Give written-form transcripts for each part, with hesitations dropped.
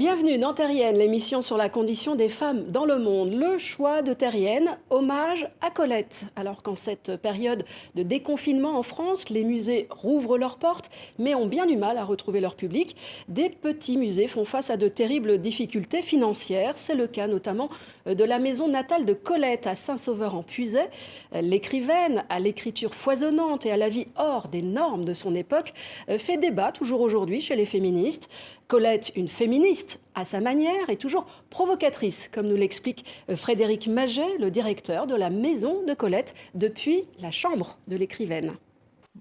Bienvenue dans Terrienne, l'émission sur la condition des femmes dans le monde. Le choix de Terrienne, hommage à Colette. Alors qu'en cette période de déconfinement en France, les musées rouvrent leurs portes, mais ont bien du mal à retrouver leur public. Des petits musées font face à de terribles difficultés financières. C'est le cas notamment de la maison natale de Colette à Saint-Sauveur-en-Puisaye. L'écrivaine, à l'écriture foisonnante et à la vie hors des normes de son époque, fait débat toujours aujourd'hui chez les féministes. Colette, une féministe à sa manière, et toujours provocatrice, comme nous l'explique Frédéric Maget, le directeur de la maison de Colette, depuis la chambre de l'écrivaine.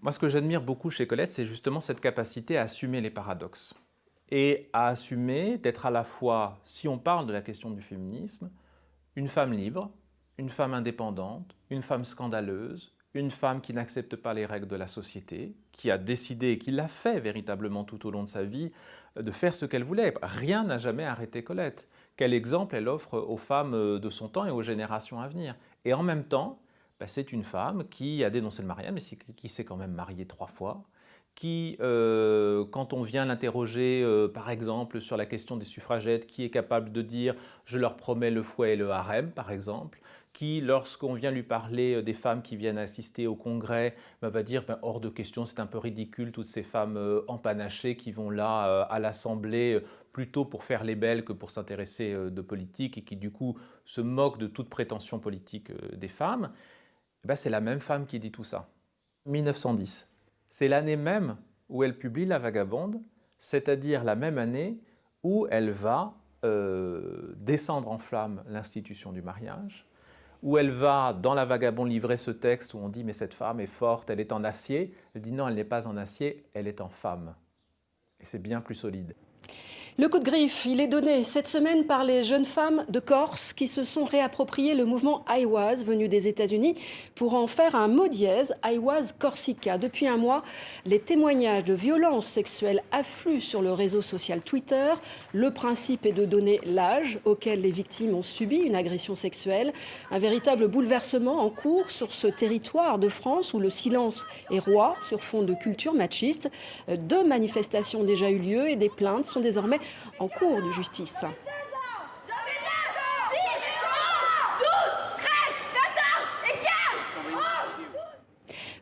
Moi, ce que j'admire beaucoup chez Colette, c'est justement cette capacité à assumer les paradoxes. Et à assumer d'être à la fois, si on parle de la question du féminisme, une femme libre, une femme indépendante, une femme scandaleuse, une femme qui n'accepte pas les règles de la société, qui a décidé, qui l'a fait véritablement tout au long de sa vie, de faire ce qu'elle voulait. Rien n'a jamais arrêté Colette. Quel exemple elle offre aux femmes de son temps et aux générations à venir. Et en même temps, c'est une femme qui a dénoncé le mariage, mais qui s'est quand même mariée 3 fois, qui, quand on vient l'interroger, par exemple, sur la question des suffragettes, qui est capable de dire « je leur promets le fouet et le harem », par exemple, qui, lorsqu'on vient lui parler des femmes qui viennent assister au congrès, va dire hors de question, c'est un peu ridicule, toutes ces femmes empanachées qui vont là à l'Assemblée plutôt pour faire les belles que pour s'intéresser de politique et qui du coup se moquent de toute prétention politique des femmes. C'est la même femme qui dit tout ça. 1910, c'est l'année même où elle publie La Vagabonde, c'est-à-dire la même année où elle va descendre en flammes l'institution du mariage, où elle va, dans La Vagabonde, livrer ce texte où on dit « mais cette femme est forte, elle est en acier ». Elle dit « non, elle n'est pas en acier, elle est en femme ». Et c'est bien plus solide. Le coup de griffe, il est donné cette semaine par les jeunes femmes de Corse qui se sont réappropriées le mouvement I Was venu des États-Unis pour en faire un mot dièse, I Was Corsica. Depuis un mois, les témoignages de violences sexuelles affluent sur le réseau social Twitter. Le principe est de donner l'âge auquel les victimes ont subi une agression sexuelle. Un véritable bouleversement en cours sur ce territoire de France où le silence est roi sur fond de culture machiste. 2 manifestations ont déjà eu lieu et des plaintes sont désormais en cours de justice.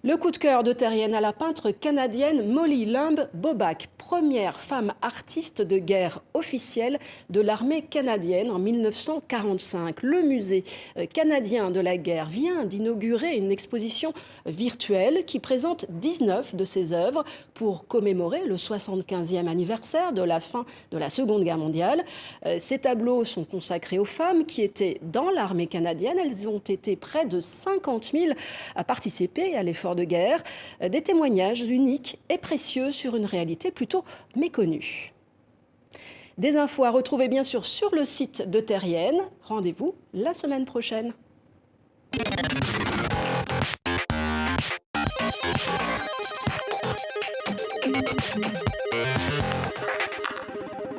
Le coup de cœur de Terrienne à la peintre canadienne Molly Lumb Boback, première femme artiste de guerre officielle de l'armée canadienne en 1945. Le musée canadien de la guerre vient d'inaugurer une exposition virtuelle qui présente 19 de ses œuvres pour commémorer le 75e anniversaire de la fin de la Seconde Guerre mondiale. Ces tableaux sont consacrés aux femmes qui étaient dans l'armée canadienne. Elles ont été près de 50 000 à participer à l'effort de guerre, des témoignages uniques et précieux sur une réalité plutôt méconnue. Des infos à retrouver bien sûr sur le site de Terrienne. Rendez-vous la semaine prochaine.